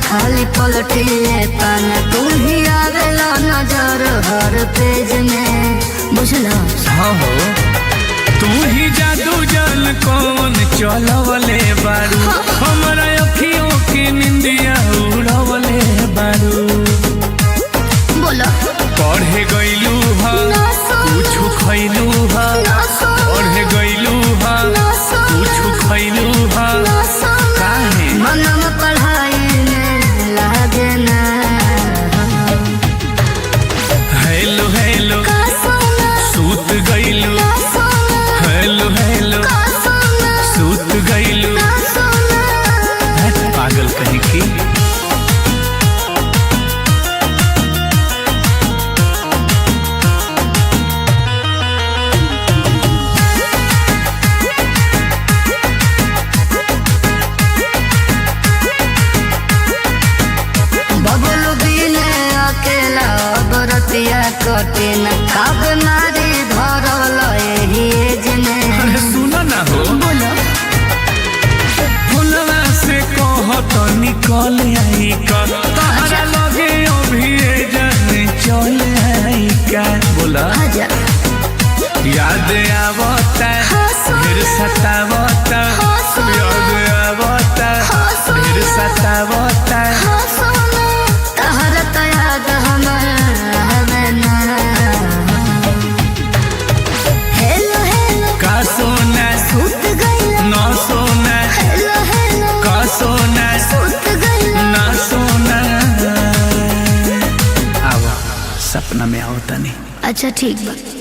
खाली पलटिए पाना तू ही आवेला नजर हर पेज में बुझला। हाँ हो तू ही जादू जल कौन चलवले बारू हमारा अखियों की निंदिया उड़वले बारू। बोला पढ़े गईलू हा कुछ खैलू हा पढ़े गईलू हा कुछ खैलू हा काहे मनम पढ़ाई में लागे ना। हेलो हेलो सूत गईलू हेलो हेलो सूत गईलू पागल कहीं की। कटे न खाब नारी धरल एही एजने। अरे सुना ना हो बोलो फुलवा से कहत निकल आई का तारा लगे अभी जन चल आई का। बोला आजा याद आवता फिर सतावता याद आवता फिर सतावता तहरा तो याद हमारा हमें ना। हेलो हेलो का सोना सूत गईला ना सोना हेलो हेलो का सोना सूत गईला ना सोना। आवा सपना में आओ तनी। अच्छा ठीक बा।